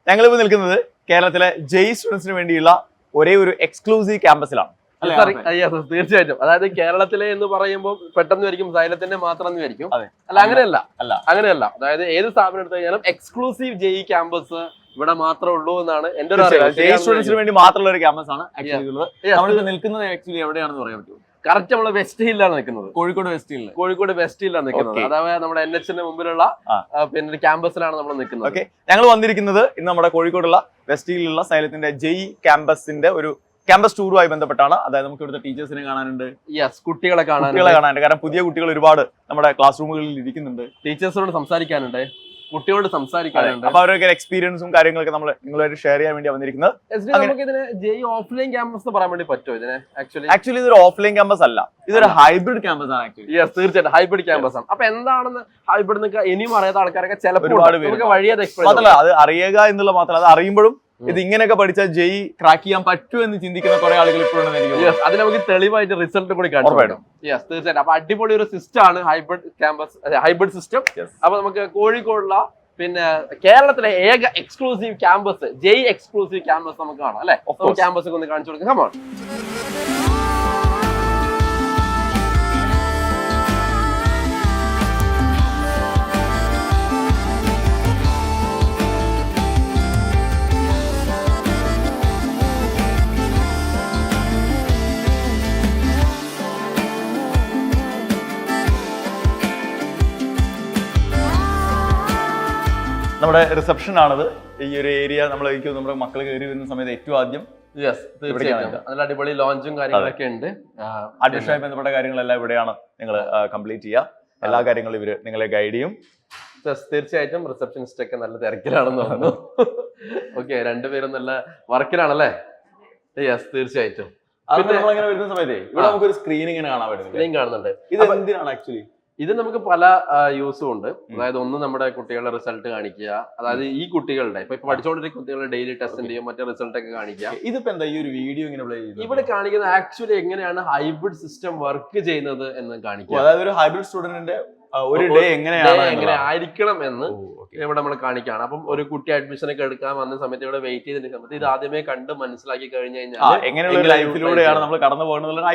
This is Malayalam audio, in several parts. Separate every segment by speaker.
Speaker 1: ഞങ്ങളിപ്പോൾ നിൽക്കുന്നത് കേരളത്തിലെ ജെയ് സ്റ്റുഡൻസിന് വേണ്ടിയുള്ള ഒരേ ഒരു എക്സ്ക്ലൂസീവ് ക്യാമ്പസിലാണ്.
Speaker 2: തീർച്ചയായിട്ടും. അതായത് കേരളത്തിലെ എന്ന് പറയുമ്പോൾ പെട്ടെന്ന് വരിക്കും സൈലത്തിന്റെ മാത്രം എന്ന് വരിക്കും. അല്ല, അങ്ങനെയല്ല. അതായത് ഏത് സ്ഥാപനം എടുത്തു കഴിഞ്ഞാലും എക്സ്ക്ലൂസീവ് ജെയ് ക്യാമ്പസ് ഇവിടെ മാത്രമേ ഉള്ളൂ എന്നാണ് എന്റെ ഒരു അറിവ്.
Speaker 1: ജെയ് സ്റ്റുഡൻസിന് വേണ്ടി മാത്രമുള്ള ഒരു ക്യാമ്പസ് ആണ് ആക്ച്വലി ഉള്ളത്. നമ്മൾ നിൽക്കുന്നത് ആക്ച്വലി എവിടെയാണെന്ന് പറയാൻ പറ്റുമോ?
Speaker 2: കറക്റ്റ് നമ്മള് വെസ്റ്റ് ഹില്ലാണ് നിൽക്കുന്നത്.
Speaker 1: കോഴിക്കോട് വെസ്റ്റ് ഹില്ലാണ്
Speaker 2: നിൽക്കുന്നത്. അതായത് നമ്മുടെ NH മുമ്പിലുള്ള പിന്നെ ക്യാമ്പസിലാണ് നമ്മൾ നിൽക്കുന്നത്.
Speaker 1: ഓക്കെ, ഞങ്ങൾ വന്നിരിക്കുന്നത് ഇന്ന് നമ്മുടെ കോഴിക്കോടുള്ള വെസ്റ്റ് ഹില്ലുള്ള സൈലത്തിന്റെ ജെയ് ക്യാമ്പസിന്റെ ഒരു ക്യാമ്പസ് ടൂറുമായി ബന്ധപ്പെട്ടാണ്. അതായത് നമുക്ക് ഇവിടുത്തെ ടീച്ചേഴ്സിനെ കാണാനുണ്ട്,
Speaker 2: കുട്ടികളെ കാണാനുണ്ട്.
Speaker 1: കാരണം പുതിയ കുട്ടികൾ ഒരുപാട് നമ്മുടെ ക്ലാസ് റൂമുകളിൽ ഇരിക്കുന്നുണ്ട്.
Speaker 2: ടീച്ചേഴ്സിനോട് സംസാരിക്കാനുണ്ട്, കുട്ടികളോട് സംസാരിക്കാനുണ്ട്.
Speaker 1: അപ്പൊ അവരൊക്കെ എക്സ്പീരിയൻസും കാര്യങ്ങളൊക്കെ നമ്മൾ നിങ്ങളുമായിട്ട് ഷെയർ ചെയ്യാൻ വേണ്ടി വന്നിരിക്കുന്നത്.
Speaker 2: നമുക്ക് ഇതിന് ജെയ് ഓഫ്ലൈൻ ക്യാമ്പസ് പറയാൻ വേണ്ടി പറ്റുമോ? ഇതിന്
Speaker 1: ആക്ച്വലി ഇതൊരു ഓഫ്ലൈൻ ക്യാമ്പസ് അല്ല, ഇതൊരു ഹൈബ്രിഡ് ക്യാമ്പസ് ആണ്.
Speaker 2: തീർച്ചയായിട്ടും ഹൈബ്രിഡ് ക്യാമ്പസ് ആണ്. അപ്പൊ എന്താണെന്ന് ഹൈബ്രിഡ് എന്നൊക്കെ ഇനിയും അറിയാത്ത ആൾക്കാരൊക്കെ ചിലപ്പോൾ വഴിയത്
Speaker 1: അത് അറിയുക എന്നുള്ള മാത്രമല്ല, അത് അറിയുമ്പോഴും ഇത് ഇങ്ങനെയൊക്കെ പഠിച്ചാൽ ജെയ് ക്രാക്ക് ചെയ്യാൻ പറ്റുമോ എന്ന് ചിന്തിക്കുന്ന കുറെ ആളുകൾ ഇപ്പോഴും
Speaker 2: അത് നമുക്ക് തെളിവായിട്ട് റിസൾട്ട് കൂടി കാണും. തീർച്ചയായിട്ടും. അപ്പൊ അടിപൊളി ഒരു സിസ്റ്റം ആണ് ഹൈബ്രിഡ് ക്യാമ്പസ്, ഹൈബ്രിഡ് സിസ്റ്റം. അപ്പൊ നമുക്ക് കോഴിക്കോടുള്ള പിന്നെ കേരളത്തിലെ ഏക എക്സ്ക്ലൂസീവ് ക്യാമ്പസ്, ജെയ് എക്സ്ക്ലൂസീവ് ക്യാമ്പസ് നമുക്ക് കാണാം അല്ലെ? ക്യാമ്പസ് ഒന്ന് കാണിച്ചു കൊടുക്കാം. കമോൺ.
Speaker 1: നമ്മുടെ റിസപ്ഷൻ ആണത്. ഈ ഒരു ഏരിയ നമ്മുടെ മക്കൾ കയറി വരുന്ന സമയത്ത് ഏറ്റവും ആദ്യം
Speaker 2: നല്ല അടിപൊളി ലോഞ്ചും കാര്യങ്ങളൊക്കെ ഉണ്ട്.
Speaker 1: അഡ്മിഷനുമായി ബന്ധപ്പെട്ട കാര്യങ്ങളെല്ലാം ഇവിടെയാണ് നിങ്ങൾ കംപ്ലീറ്റ് ചെയ്യുക. എല്ലാ കാര്യങ്ങളും ഇവര് നിങ്ങളെ ഗൈഡ് ചെയ്യും.
Speaker 2: തീർച്ചയായിട്ടും റിസപ്ഷനിസ്റ്റ് ഒക്കെ നല്ല തിരക്കിലാണെന്ന് തോന്നുന്നു. ഓക്കെ, രണ്ടുപേരും നല്ല വർക്കിലാണല്ലേ? തീർച്ചയായിട്ടും.
Speaker 1: നമ്മളങ്ങനെ വരുന്ന സമയത്ത് ഇവിടെ നമുക്കൊരു സ്ക്രീൻ ഇങ്ങനെ കാണാൻ പറ്റും.
Speaker 2: സ്ക്രീൻ കാണുന്നുണ്ട്.
Speaker 1: ഇത് എന്തിനാണ് ആക്ച്വലി?
Speaker 2: ഇത് നമുക്ക് പല യൂസും ഉണ്ട്. അതായത് ഒന്ന് നമ്മുടെ കുട്ടികളുടെ റിസൾട്ട് കാണിക്കുക. അതായത് ഈ കുട്ടികളുടെ ഇപ്പൊ പഠിച്ചുകൊണ്ടിരിക്കുന്ന കുട്ടികളുടെ ഡെയിലി ടെസ്റ്റിന്റെയും മറ്റേ റിസൾട്ട് ഒക്കെ കാണിക്കുക.
Speaker 1: ഇതിപ്പോ എന്താ ഈ ഒരു വീഡിയോ ഇങ്ങനെ പ്ലേ ചെയ്യുന്നത്?
Speaker 2: ഇവിടെ കാണിക്കുന്നത് ആക്ച്വലി എങ്ങനെയാണ് ഹൈബ്രിഡ് സിസ്റ്റം വർക്ക് ചെയ്യുന്നത് എന്ന് കാണിക്കുക.
Speaker 1: അതായത് ഒരു ഹൈബ്രിഡ് സ്റ്റുഡന്റിന്റെ ഒരു ഡേ എങ്ങനെ
Speaker 2: ആയിരിക്കണം എന്ന് ഇവിടെ നമ്മൾ കാണിക്കുകയാണ്. അപ്പം ഒരു കുട്ടി അഡ്മിഷൻ ഒക്കെ എടുക്കാൻ വന്ന സമയത്ത് ഇവിടെ വെയിറ്റ് ചെയ്തതിന്റെ സമയത്ത് ഇത് ആദ്യമേ കണ്ട് മനസ്സിലാക്കി കഴിഞ്ഞു കഴിഞ്ഞാൽ
Speaker 1: എങ്ങനെയുള്ള ലൈഫിലൂടെയാണ് നമ്മൾ കടന്നു പോകുന്നത് ഒരു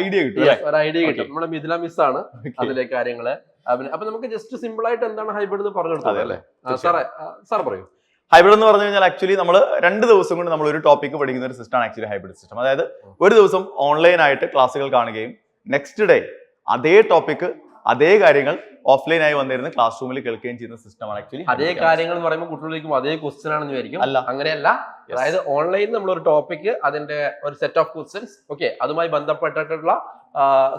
Speaker 1: ഐഡിയ കിട്ടും.
Speaker 2: നമ്മുടെ മിഥില മിസ് ആണ് അതിലെ കാര്യങ്ങള്. അപ്പൊ നമുക്ക് ജസ്റ്റ് സിമ്പിൾ ആയിട്ട് എന്താണ് ഹൈബ്രിഡ് എന്ന് പറഞ്ഞു കൊടുത്തത് അല്ലേ? സാർ പറയൂ.
Speaker 1: ഹൈബ്രിഡ് എന്ന് പറഞ്ഞു കഴിഞ്ഞാൽ ആക്ച്വലി നമ്മൾ 2 ദിവസം കൊണ്ട് നമ്മൾ ഒരു ടോപ്പിക്ക് പഠിക്കുന്ന ഒരു സിസ്റ്റമാണ് ആക്ച്വലി ഹൈബ്രിഡ് സിസ്റ്റം. അതായത് ഒരു ദിവസം ഓൺലൈൻ ആയിട്ട് ക്ലാസ്സുകൾ കാണുകയും നെക്സ്റ്റ് ഡേ അതേ ടോപ്പിക്ക് അതേ കാര്യങ്ങൾ ഓഫ്ലൈൻ ആയി വന്നിരുന്ന ക്ലാസ് റൂമിൽ കേൾക്കുകയും ചെയ്യുന്ന സിസ്റ്റമാണ് ആക്ച്വലി.
Speaker 2: അതേ കാര്യങ്ങൾ എന്ന് പറയുമ്പോൾ കുട്ടികളിലേക്കും അതേ ക്വസ്റ്റ്യൻ ആണെന്ന് വിചാരിക്കും. അല്ല, അങ്ങനെയല്ല. അതായത് ഓൺലൈനിൽ നമ്മൾ ഒരു ടോപ്പിക്ക് അതിന്റെ ഒരു സെറ്റ് ഓഫ് ക്വസ്റ്റ്യൻസ്, ഓക്കെ, അതുമായി ബന്ധപ്പെട്ടിട്ടുള്ള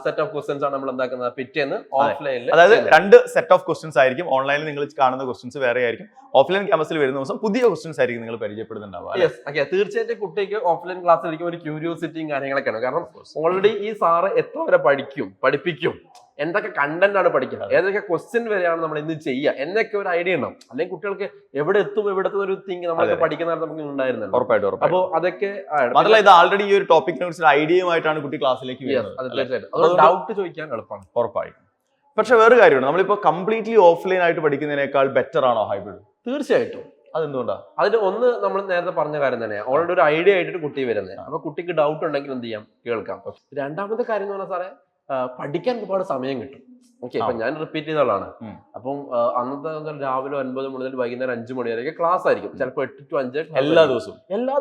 Speaker 2: സെറ്റ് ഓഫ് ക്വസ്റ്റ്യൻസ് ആണ് നമ്മൾ എന്താക്കുന്നത് പിറ്റേന്ന് ഓഫ്ലൈനിൽ.
Speaker 1: അതായത് 2 സെറ്റ് ഓഫ് ക്വസ്റ്റ്യൻസ് ആയിരിക്കും. ഓൺലൈനിൽ നിങ്ങൾ കാണുന്ന ക്വസ്റ്റ്യൻസ് വേറെ ആയിരിക്കും. ഓഫ്ലൈൻ ക്യാമ്പസിൽ വരുന്ന ദിവസം പുതിയ ക്വസ്റ്റ്യൻസ് ആയിരിക്കും നിങ്ങൾ പരിചയപ്പെടുന്നുണ്ടാവുക.
Speaker 2: തീർച്ചയായിട്ടും കുട്ടിക്ക് ഓഫ്ലൈൻ ക്ലാസ്സിലിരിക്കും ഒരു ക്യൂരിയോസിറ്റിയും കാര്യങ്ങളൊക്കെയാണ്. കാരണം ഓൾറെഡി ഈ സാറ് എത്ര വരെ പഠിപ്പിക്കും, എന്തൊക്കെ കണ്ടന്റ് ആണ് പഠിക്കുന്നത്, ഏതൊക്കെ ക്വസ്റ്റ്യൻ വരെയാണ് നമ്മൾ ഇന്ന് ചെയ്യുക എന്നൊക്കെ ഒരു ഐഡിയ ഉണ്ടാവും. അല്ലെങ്കിൽ കുട്ടികൾക്ക് എവിടെ എത്തും ഒരു തിങ്ക് നമ്മളൊക്കെ പഠിക്കുന്ന നമുക്ക് ഉണ്ടായിരുന്നല്ലോ. അപ്പൊ അതൊക്കെ
Speaker 1: ഇത് ആൾറെഡി ഈ ഒരു ടോപ്പിക്കിനെ കുറിച്ച് ഐഡിയയുമായിട്ടാണ് കുട്ടി ക്ലാസ്സിലേക്ക് വരുന്നത്.
Speaker 2: ഡൗട്ട് ചോദിക്കാൻ എളുപ്പമാണ്.
Speaker 1: ഉറപ്പായും. പക്ഷെ വേറെ കാര്യമാണ്, നമ്മളിപ്പോ കംപ്ലീറ്റ്ലി ഓഫ്ലൈൻ ആയിട്ട് പഠിക്കുന്നതിനേക്കാൾ ബെറ്റർ ആണോ ഹൈബ്രിഡ്?
Speaker 2: തീർച്ചയായിട്ടും.
Speaker 1: അതെന്തുകൊണ്ടാണ്?
Speaker 2: അതിന് ഒന്ന് നമ്മൾ നേരത്തെ പറഞ്ഞ കാര്യം തന്നെയാണ്. ഓൾറെഡി ഒരു ഐഡിയ ആയിട്ട് കുട്ടി വരുന്നത്. അപ്പൊ കുട്ടിക്ക് ഡൗട്ട് ഉണ്ടെങ്കിൽ എന്ത് ചെയ്യാം, കേൾക്കാം. രണ്ടാമത്തെ കാര്യം എന്ന് പറഞ്ഞാൽ സാറേ, പഠിക്കാൻ ഒരുപാട് സമയം കിട്ടും. ഓക്കെ, ഇപ്പൊ ഞാൻ റിപ്പീറ്റ് ചെയ്ത ആളാണ്. അപ്പം അന്നത്തെ രാവിലെ 9 മുതൽ വൈകുന്നേരം 5 മണി വരെയൊക്കെ ക്ലാസ് ആയിരിക്കും. ചിലപ്പോൾ 8 to 5 എല്ലാ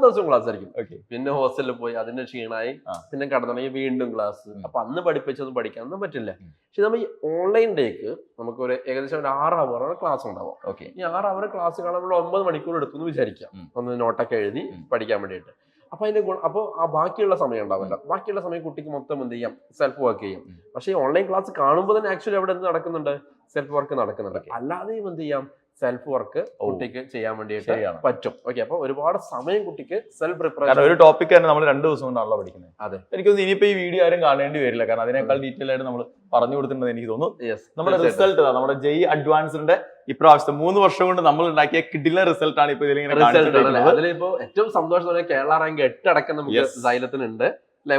Speaker 2: ദിവസവും ക്ലാസ് ആയിരിക്കും. പിന്നെ ഹോസ്റ്റലിൽ പോയി അതിന്റെ ക്ഷീണമായി പിന്നെ കടന്നുണ്ടെങ്കിൽ വീണ്ടും ക്ലാസ്. അപ്പൊ അന്ന് പഠിപ്പിച്ചൊന്നും പഠിക്കാനൊന്നും പറ്റില്ല. പക്ഷെ നമ്മൾ ഈ ഓൺലൈൻ ഡേക്ക് നമുക്ക് ഒരു ഏകദേശം ഒരു 6 hour ക്ലാസ് ഉണ്ടാവും. ഓക്കെ, ഈ 6 hour ക്ലാസ് കാണുമ്പോൾ 9 മണിക്കൂർ എടുക്കുന്നു വിചാരിക്കാം, ഒന്ന് നോട്ടൊക്കെ എഴുതി പഠിക്കാൻ വേണ്ടിയിട്ട്. അപ്പൊ അതിന്റെ അപ്പോൾ ആ ബാക്കിയുള്ള സമയം ഉണ്ടാവില്ല. ബാക്കിയുള്ള സമയം കുട്ടിക്ക് മൊത്തം എന്ത് ചെയ്യാം, സെൽഫ് വർക്ക് ചെയ്യും. പക്ഷെ ഈ ഓൺലൈൻ ക്ലാസ് കാണുമ്പോൾ തന്നെ ആക്ച്വലി അവിടെ എന്ത് നടക്കുന്നുണ്ട്, സെൽഫ് വർക്ക് നടക്കുന്നുണ്ട്. അല്ലാതെയും എന്ത് ചെയ്യാം, സെൽഫ് വർക്ക് കുട്ടിക്ക് ചെയ്യാൻ വേണ്ടിയിട്ട് പറ്റും. ഓക്കെ, അപ്പൊ ഒരുപാട് സമയം കുട്ടിക്ക് സെൽഫ് പ്രിപ്പറേഷൻ.
Speaker 1: ഒരു ടോപ്പിക് തന്നെ നമ്മൾ 2 ദിവസം കൊണ്ടാണല്ലോ പഠിക്കുന്നത്. അതെ, എനിക്കൊന്നും ഇനിയിപ്പോ ഈ വീഡിയോ ആരും കാണേണ്ടി വരില്ല. കാരണം അതിനേക്കാൾ ഡീറ്റെയിൽ ആയിട്ട് നമ്മൾ പറഞ്ഞു കൊടുത്തിട്ടുണ്ടെന്ന് എനിക്ക് തോന്നുന്നു. നമ്മുടെ റിസൾട്ട് നമ്മുടെ ജെയ് അഡ്വാൻസിന്റെ ഇപ്രാവശ്യത്തെ 3 വർഷം കൊണ്ട് നമ്മൾ ഉണ്ടാക്കിയ കിഡിലെ റിസൾട്ട് ആണ് ഇപ്പൊ ഇതിലിങ്ങനെ.
Speaker 2: അതിലിപ്പോ ഏറ്റവും സന്തോഷം തോന്നിയ കേരള റാങ്ക് 8 അടക്കം നമുക്ക് സൈലത്തിനുണ്ട്.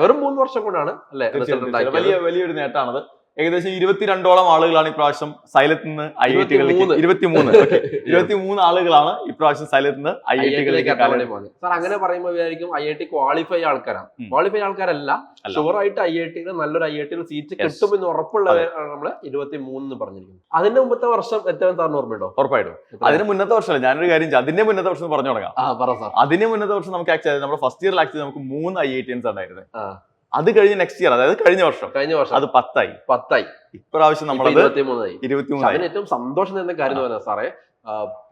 Speaker 2: വെറും 3 വർഷം കൊണ്ടാണ് അല്ലെ റിസൾട്ട്.
Speaker 1: വലിയൊരു നേട്ടമാണത്. ഏകദേശം 22ഓളം ആളുകളാണ് ഇപ്രാവശ്യം സൈലത്തിൽ നിന്ന് IIT-കളിലേക്ക് 23 ആളുകളാണ് ഇപ്രാവശ്യം സൈലത്തിൽ നിന്ന് IIT-കളിലേക്ക്
Speaker 2: സാർ. അങ്ങനെ പറയുമ്പോൾ വിചാരിക്കും IIT ക്വാളിഫൈ ആൾക്കാരാണ്. ക്വാളിഫൈ ആൾക്കാരല്ല, ഷുവറായിട്ട് IIT നല്ലൊരു IIT സിറ്റ് കിട്ടുമെന്ന് ഉറപ്പുള്ളവരാണ് നമ്മള് 23 പറഞ്ഞിരിക്കുന്നത്. അതിന്റെ മുമ്പത്തെ വർഷം എത്രയും സാറിന് ഓർമ്മയുണ്ടോ?
Speaker 1: ഉറപ്പായിട്ടും. അതിന് മുന്നത്തെ വർഷമല്ല, ഞാനൊരു കാര്യം അതിന്റെ മുന്നത്തെ വർഷം പറഞ്ഞു തുടങ്ങാം. അതിന് മുന്നത്തെ വർഷം നമുക്ക് ആക്ച്വലി നമ്മുടെ ഫസ്റ്റ് ഇയറിൽ ആക്ച്വലി നമുക്ക് 3 IITs ഉണ്ടായിരുന്നത്. അത് കഴിഞ്ഞ് നെക്സ്റ്റ് ഇയർ, അതായത് കഴിഞ്ഞ വർഷം അത് 10 ഇപ്രാവശ്യം നമ്മളത് 23.
Speaker 2: അതിന് ഏറ്റവും സന്തോഷം തരുന്ന കാര്യം എന്ന് പറഞ്ഞാൽ സാറേ,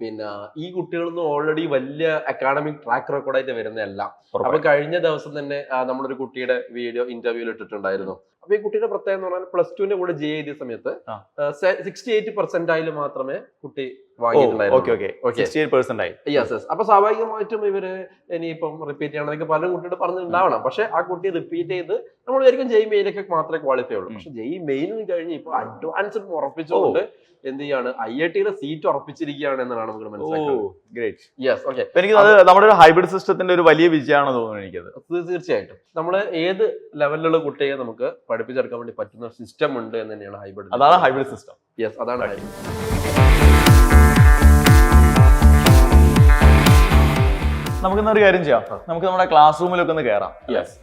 Speaker 2: പിന്നെ ഈ കുട്ടികളൊന്നും ഓൾറെഡി വലിയ അക്കാഡമിക് ട്രാക്ക് റെക്കോർഡായിട്ട് വരുന്നതല്ല. അപ്പൊ കഴിഞ്ഞ ദിവസം തന്നെ നമ്മളൊരു കുട്ടിയുടെ വീഡിയോ ഇന്റർവ്യൂവിൽ ഇട്ടിട്ടുണ്ടായിരുന്നു. അപ്പൊ ഈ കുട്ടിയുടെ പ്രത്യേകത എന്ന് പറഞ്ഞാൽ +2 കൂടെ JEE എഴുതിയ സമയത്ത് 68% മാത്രമേ കുട്ടി വാങ്ങിയിട്ടുണ്ടായിരുന്നു. അപ്പൊ സ്വാഭാവികമായിട്ടും ഇവര് ഇനിയിപ്പം റിപ്പീറ്റ് ചെയ്യണമെന്നൊക്കെ പല കുട്ടിയോട് പറഞ്ഞിട്ടുണ്ടാവണം. പക്ഷെ ആ കുട്ടി റിപ്പീറ്റ് ചെയ്ത് നമ്മൾ വിചാരിക്കും JEE മെയിനൊക്കെ മാത്രമേ ക്വാളിഫൈ ഉള്ളൂ. പക്ഷെ JEE മെയിനും കഴിഞ്ഞ് ഇപ്പൊ അഡ്വാൻസ്ഡ് ഉറപ്പിച്ചുകൊണ്ട് എന്ത് ചെയ്യാണ്, IIT-യിലെ സീറ്റ് ഉറപ്പിച്ചിരിക്കുകയാണ് എന്നാണ് നമുക്ക് മനസ്സിലാക്കുന്നത്.
Speaker 1: എനിക്ക് നമ്മുടെ ഒരു ഹൈബ്രിഡ് സിസ്റ്റത്തിന്റെ ഒരു വലിയ വിജയമാണെന്ന് തോന്നുന്നു എനിക്കത്.
Speaker 2: തീർച്ചയായിട്ടും നമ്മൾ ഏത് ലെവലിലുള്ള കുട്ടിയെ നമുക്ക് പഠിപ്പിച്ചെടുക്കാൻ വേണ്ടി പറ്റുന്ന സിസ്റ്റം ഉണ്ട് എന്ന് തന്നെയാണ് ഹൈബ്രിഡ്.
Speaker 1: അതാണ് ഹൈബ്രിഡ് സിസ്റ്റം.
Speaker 2: അതാണ് ഹൈബ്രിഡ്.
Speaker 1: നമുക്ക് ഒരു കാര്യം ചെയ്യാം, നമുക്ക് നമ്മുടെ ക്ലാസ് റൂമിലൊക്കെ ഒന്ന് കയറാം.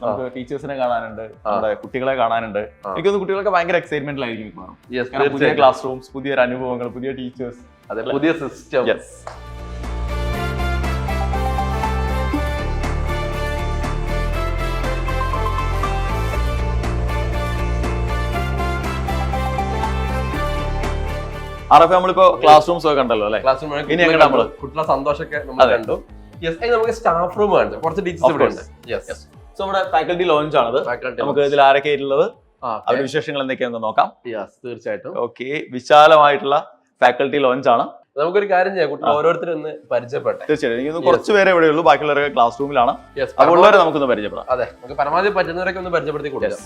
Speaker 1: നമുക്ക് ടീച്ചേഴ്സിനെ കാണാനുണ്ട്, നമ്മുടെ കുട്ടികളെ കാണാനുണ്ട്. എനിക്കൊന്ന് കുട്ടികളൊക്കെ ഭയങ്കര എക്സൈറ്റ്മെന്റിലായിരിക്കും. പുതിയ ക്ലാസ് റൂംസ്, പുതിയ അനുഭവങ്ങൾ, പുതിയ ടീച്ചേഴ്സ്,
Speaker 2: പുതിയ സിസ്റ്റം.
Speaker 1: നമ്മളിപ്പോ ക്ലാസ് റൂംസ് ഒക്കെ കണ്ടല്ലോ അല്ലെ?
Speaker 2: ക്ലാസ് റൂം കുട്ടികളുടെ സന്തോഷമൊക്കെ നമ്മൾ കണ്ടു. നമുക്ക് സ്റ്റാഫ് റൂം ആണ്, കുറച്ച് ടീച്ചേഴ്സ് ഇവിടെ ഉണ്ട്.
Speaker 1: നമ്മുടെ ഫാക്കൽറ്റി ലോഞ്ച് ആണത്. നമുക്ക് ഇതിൽ ആരൊക്കെ ആയിട്ടുള്ളത്, അവരുടെ വിശേഷങ്ങൾ എന്തൊക്കെയാണെന്ന് നോക്കാം.
Speaker 2: തീർച്ചയായിട്ടും.
Speaker 1: ഓക്കെ, വിശാലമായിട്ടുള്ള ഫാക്കൽറ്റി ലോഞ്ച് ആണ്.
Speaker 2: നമുക്കൊരു കാര്യം ചെയ്യാം, കുട്ടികൾ ഓരോരുത്തരും ഒന്ന് പരിചയപ്പെട്ടെ.
Speaker 1: തീർച്ചയായിട്ടും. എനിക്ക് കുറച്ച് പേരെ ഇവിടെ ഉള്ളൂ, ബാക്കിയുള്ളവരൊക്കെ ക്ലാസ് റൂമിലാണ്. അതുള്ളവരെ നമുക്കൊന്ന് പരിചയപ്പെടാം.
Speaker 2: അതെ, നമുക്ക് പരമാവധി പറ്റുന്നവരൊക്കെ ഒന്ന് പരിചയപ്പെടുത്തി കൊടുക്കാം.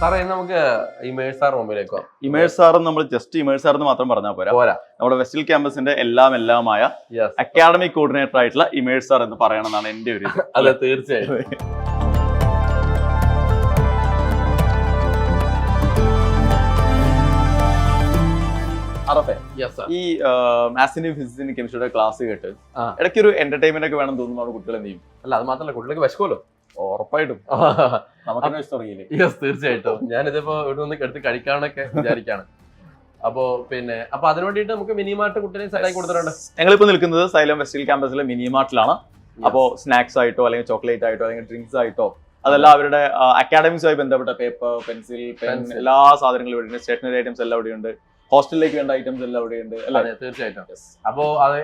Speaker 2: സാറേ, നമുക്ക് ഇമേഴ്സ് സാർ റൂമിലേക്ക്
Speaker 1: ഇമേഴ്സ് സാർ നമ്മൾ ജസ്റ്റ് ഇമേഴ്സ് സാർ എന്ന് മാത്രം പറഞ്ഞാൽ പോരാ. നമ്മുടെ വെസ്റ്റൽ ക്യാമ്പസിന്റെ എല്ലാമായ അക്കാഡമിക് കോർഡിനേറ്റർ ആയിട്ടുള്ള ഇമേഴ്സ് സാർ എന്ന് പറയണമെന്നാണ് എന്റെ ഒരു ഇത്.
Speaker 2: അതെ, തീർച്ചയായും.
Speaker 1: ഈ മാത്സിന്റെയും ഫിസിക്സിന്റെയും കെമിസ്ട്രിയുടെ ക്ലാസ് കേട്ട് ഇടയ്ക്ക് ഒരു എന്റർടൈൻമെന്റ് ഒക്കെ വേണം തോന്നുന്നു കുട്ടികൾ എന്ത് ചെയ്യും?
Speaker 2: അല്ല, അത് മാത്രമല്ല, കുട്ടികൾക്ക് വിശക്കുമല്ലോ.
Speaker 1: ഉറപ്പായിട്ടും
Speaker 2: തീർച്ചയായിട്ടും. ഞാനിതിപ്പോ ഇവിടെ നിന്ന് എടുത്ത് കഴിക്കാനൊക്കെ വിചാരിക്കാണ്. അപ്പൊ അതിനു വേണ്ടിട്ട് നമുക്ക് മിനിമാർട്ട് കുട്ടികളെ സെറ്റ് ആക്കി കൊടുത്തിട്ടുണ്ട്.
Speaker 1: ഞങ്ങളിപ്പോ നിൽക്കുന്നത് സൈലം വെസ്റ്റൽ ക്യാമ്പസിലെ മിനിമാർട്ടിലാണ്. അപ്പോ സ്നാക്സ് ആയിട്ടോ അല്ലെങ്കിൽ ചോക്ലേറ്റ് ആയിട്ടോ അല്ലെങ്കിൽ ഡ്രിങ്ക്സ് ആയിട്ടോ അതെല്ലാം അവരുടെ അക്കാഡമിക്സുമായി ബന്ധപ്പെട്ട പേപ്പർ, പെൻസിൽ, പെൻ, എല്ലാ സാധനങ്ങളും ഇവിടെയുണ്ട്. സ്റ്റേഷനറി ഐറ്റംസ് എല്ലാം ഇവിടെയുണ്ട്. ഹോസ്റ്റലിലേക്ക് വേണ്ട ഐറ്റംസ് എല്ലാം ഇവിടെയുണ്ട്.
Speaker 2: അതെ, തീർച്ചയായിട്ടും. അപ്പോ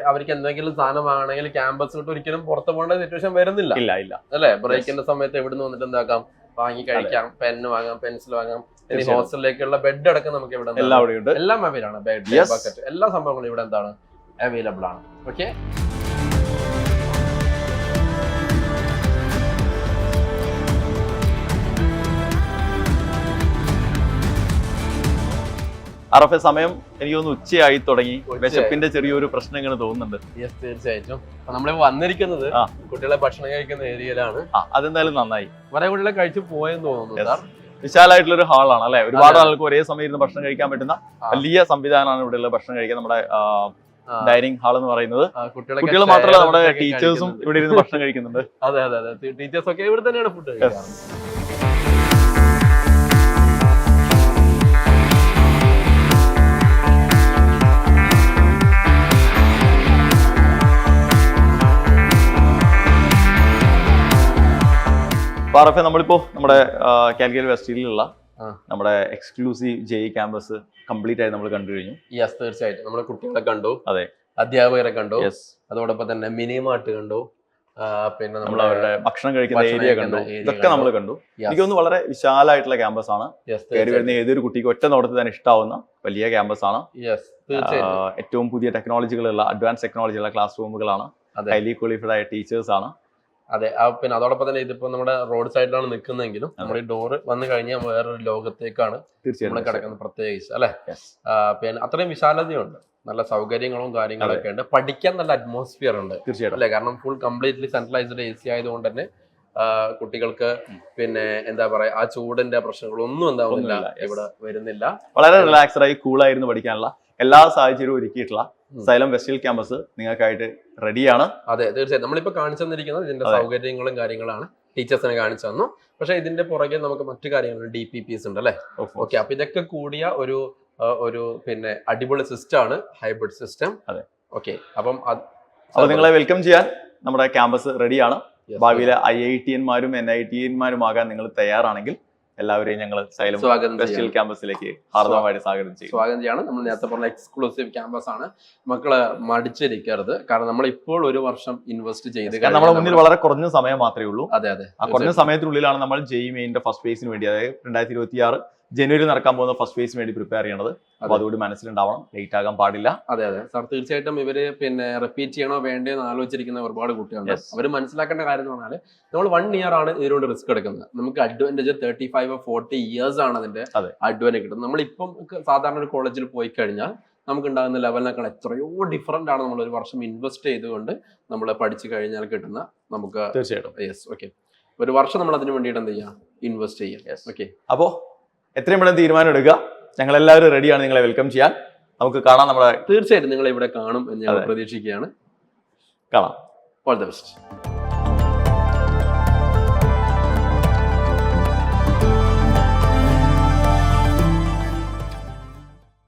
Speaker 2: അവർക്ക് എന്തെങ്കിലും സാധനം വാങ്ങണമെങ്കിൽ ക്യാമ്പസ് വിട്ട് ഒരിക്കലും പുറത്ത് പോകേണ്ട സിറ്റുവേഷൻ വരുന്നില്ല.
Speaker 1: ഇല്ല
Speaker 2: അല്ലെ? ബ്രേക്കിന്റെ സമയത്ത് എവിടുന്ന് വന്നിട്ട് എന്താക്കാം, വാങ്ങി കഴിക്കാം, പെന്ന് വാങ്ങാം, പെൻസിൽ വാങ്ങാം. ഇനി ഹോസ്റ്റലിലേക്കുള്ള ബെഡ് അടക്കം നമുക്ക് ഇവിടെ എല്ലാം അവൈലബിൾ ആണ്. ബെഡ്, ബക്കറ്റ്, എല്ലാ സംഭവങ്ങളും ഇവിടെ എന്താണ് അവൈലബിൾ ആണ്. ഓക്കെ.
Speaker 1: അറഫെ, സമയം എനിക്ക് തോന്നുന്നു ഉച്ചയായി തുടങ്ങി. വിശപ്പിന്റെ ചെറിയൊരു പ്രശ്നം ഇങ്ങനെ തോന്നുന്നുണ്ട്.
Speaker 2: തീർച്ചയായിട്ടും. നമ്മളിപ്പോ വന്നിരിക്കുന്നത് കുട്ടികളെ ഭക്ഷണം കഴിക്കുന്ന ഏരിയയിലാണ്.
Speaker 1: അതെന്തായാലും നന്നായി.
Speaker 2: കുറെ കുട്ടികളെ കഴിച്ചു പോയെന്ന് തോന്നുന്നു.
Speaker 1: വിശാലമായിട്ടുള്ള ഒരു ഹാളാണ് അല്ലെ? ഒരുപാട് ആൾക്ക് ഒരേ സമയം ഇരുന്ന് ഭക്ഷണം കഴിക്കാൻ പറ്റുന്ന വലിയ സംവിധാനമാണ് ഇവിടെയുള്ള ഭക്ഷണം കഴിക്കാൻ. നമ്മുടെ ഡൈനിങ് ഹാൾ എന്ന് പറയുന്നത് കുട്ടികൾ മാത്രമല്ല, നമ്മുടെ ടീച്ചേഴ്സും ഇവിടെ ഇരുന്ന് ഭക്ഷണം കഴിക്കുന്നുണ്ട്.
Speaker 2: അതെ അതെ അതെ, ടീച്ചേഴ്സ് ഒക്കെ ഇവിടെ തന്നെയാണ് ഫുഡ് കഴിക്കാറ്.
Speaker 1: പാറഫെ, നമ്മളിപ്പോ നമ്മുടെ കാലിക്കറ്റ് വെസ്റ്റിലുള്ള നമ്മുടെ എക്സ്ക്ലൂസീവ് JEE ക്യാമ്പസ് കംപ്ലീറ്റ് ആയി നമ്മൾ കണ്ടു കഴിഞ്ഞു.
Speaker 2: തീർച്ചയായിട്ടും. നമ്മുടെ കുട്ടികളെ കണ്ടു,
Speaker 1: അതെ,
Speaker 2: അധ്യാപകരെ കണ്ടു, അതോടൊപ്പം തന്നെ മിനിമാർട്ട് കണ്ടു, പിന്നെ
Speaker 1: നമ്മൾ അവരുടെ ഭക്ഷണം കഴിക്കുന്ന ഏരിയ കണ്ടു, ഇതൊക്കെ നമ്മൾ കണ്ടു. എനിക്കൊന്ന് വളരെ വിശാലമായിട്ടുള്ള ക്യാമ്പസ് ആണ്. കയറി വരുന്ന ഏതൊരു കുട്ടിക്ക് ഒറ്റ നോട്ടത്തിൽ തന്നെ ഇഷ്ടാവുന്ന വലിയ ക്യാമ്പസ് ആണ്. ഏറ്റവും പുതിയ ടെക്നോളജികളുള്ള അഡ്വാൻസ് ടെക്നോളജിയുള്ള ക്ലാസ് റൂമുകളാണ്. ഹൈലി ക്വാളിഫൈഡ് ആയ ടീച്ചേഴ്സ് ആണ്.
Speaker 2: അതെ, പിന്നെ അതോടൊപ്പം തന്നെ ഇതിപ്പോ നമ്മുടെ റോഡ് സൈഡിലാണ് നിൽക്കുന്നതെങ്കിലും നമ്മുടെ ഈ ഡോറ് വന്നു കഴിഞ്ഞാൽ വേറൊരു ലോകത്തേക്കാണ് നമ്മൾ കിടക്കുന്നത്, പ്രത്യേകിച്ച് അല്ലെ. പിന്നെ അത്രയും വിശാലതയുണ്ട്, നല്ല സൗകര്യങ്ങളും കാര്യങ്ങളൊക്കെ ഉണ്ട്, പഠിക്കാൻ നല്ല അറ്റ്മോസ്ഫിയർ ഉണ്ട്
Speaker 1: തീർച്ചയായിട്ടും
Speaker 2: അല്ലെ. കാരണം ഫുൾ കംപ്ലീറ്റ്ലി സെൻട്രലൈസ്ഡ് AC ആയതുകൊണ്ട് തന്നെ കുട്ടികൾക്ക് പിന്നെ എന്താ പറയാ ആ ചൂടിന്റെ പ്രശ്നങ്ങളൊന്നും എന്താവുന്നില്ല, ഇവിടെ വരുന്നില്ല.
Speaker 1: വളരെ റിലാക്സ്ഡ് ആയി കൂളായിരുന്നു പഠിക്കാനുള്ള എല്ലാ സാഹചര്യവും ഒരുക്കിയിട്ടുള്ള സൈലം വെസ്റ്റ് ഹിൽ ക്യാമ്പസ് നിങ്ങൾക്കായിട്ട് റെഡിയാണ്.
Speaker 2: അതെ, തീർച്ചയായും നമ്മളിപ്പോ കാണിച്ചു തന്നിരിക്കുന്നത് ഇതിന്റെ സൗകര്യങ്ങളും കാര്യങ്ങളാണ്, ടീച്ചേഴ്സിനെ കാണിച്ചു തന്നു. പക്ഷെ ഇതിന്റെ പുറകെ നമുക്ക് മറ്റു കാര്യങ്ങൾ DPPs ഉണ്ട് അല്ലെ. ഓക്കെ, അപ്പൊ ഇതൊക്കെ കൂടിയ ഒരു പിന്നെ അടിപൊളി സിസ്റ്റം ആണ് ഹൈബ്രിഡ് സിസ്റ്റം.
Speaker 1: അതെ,
Speaker 2: ഓക്കെ. അപ്പം
Speaker 1: നിങ്ങളെ വെൽക്കം ചെയ്യാൻ നമ്മുടെ ക്യാമ്പസ് റെഡിയാണ്. ഭാവിയിലെ IITന്മാരും NITന്മാരും ആകാൻ നിങ്ങൾ തയ്യാറാണെങ്കിൽ എല്ലാവരെയും ഞങ്ങൾ സൈലം വെസ്റ്റ് ഹിൽ ക്യാമ്പസിലേക്ക് ഹാർദവമായിട്ട് സ്വാഗതം ചെയ്യാണ്.
Speaker 2: നമ്മൾ നേരത്തെ പറഞ്ഞ എക്സ്ക്ലൂസീവ് ക്യാമ്പസ് ആണ്. മക്കള് മടിച്ചിരിക്കരുത്, കാരണം നമ്മൾ ഇപ്പോൾ ഒരു വർഷം ഇൻവെസ്റ്റ് ചെയ്ത്
Speaker 1: നമ്മുടെ മുന്നിൽ വളരെ കുറഞ്ഞ സമയം മാത്രമേ ഉള്ളൂ.
Speaker 2: അതെ അതെ,
Speaker 1: ആ കുറഞ്ഞ സമയത്തിനുള്ളിലാണ് നമ്മൾ JEE മെയിൻ്റെ ഫസ്റ്റ് ഫേസിന് വേണ്ടി, അതായത് 2026 ജനുവരി നടക്കാൻ പോകുന്ന ഫസ്റ്റ് ഫേസിന് വേണ്ടി പ്രിപ്പയർ ചെയ്യണത്. അപ്പൊ അതുകൂടി മനസ്സിലുണ്ടാവണം, ലേറ്റ് ആകാൻ പാടില്ല.
Speaker 2: അതെ അതെ സാർ, തീർച്ചയായിട്ടും ഇവര് പിന്നെ റിപ്പീറ്റ് ചെയ്യണോ വേണ്ടേന്ന് ആലോചിച്ചിരിക്കുന്ന ഒരുപാട് കുട്ടികളുണ്ട്. അവർ മനസ്സിലാക്കേണ്ട കാര്യം എന്ന് പറഞ്ഞാൽ നമ്മൾ 1 ഇയർ ആണ് ഇതിനോട് റിസ്ക് എടുക്കുന്നത്. നമുക്ക് അഡ്വാൻറ്റേജ് 35-40 ഇയേഴ്സ് ആണ് അതിന്റെ അഡ്വാൻറ്റേജ് കിട്ടുന്നത്. നമ്മളിപ്പം സാധാരണ ഒരു കോളേജിൽ പോയി കഴിഞ്ഞാൽ നമുക്ക് ഉണ്ടാകുന്ന ലെവലിനേക്കാൾ എത്രയോ ഡിഫറെന്റ് ആണ് നമ്മൾ ഒരു വർഷം ഇൻവെസ്റ്റ് ചെയ്തുകൊണ്ട് നമ്മൾ പഠിച്ചു കഴിഞ്ഞാൽ കിട്ടുന്ന നമുക്ക്.
Speaker 1: തീർച്ചയായിട്ടും
Speaker 2: യെസ്, ഓക്കെ. ഒരു വർഷം നമ്മൾ അതിന് വേണ്ടിയിട്ട് എന്ത് ചെയ്യാം, ഇൻവെസ്റ്റ് ചെയ്യാം. ഓക്കെ,
Speaker 1: അപ്പോ എത്രയും പെട്ടെന്ന് തീരുമാനം എടുക്കുക. ഞങ്ങൾ എല്ലാവരും റെഡിയാണ് നിങ്ങളെ വെൽക്കം ചെയ്യാൻ. നമുക്ക് കാണാം, നമ്മുടെ
Speaker 2: തീർച്ചയായിട്ടും നിങ്ങളെ ഇവിടെ കാണും എന്ന് ഞങ്ങൾ പ്രതീക്ഷിക്കുകയാണ്.
Speaker 1: കാണാം.
Speaker 2: All the best.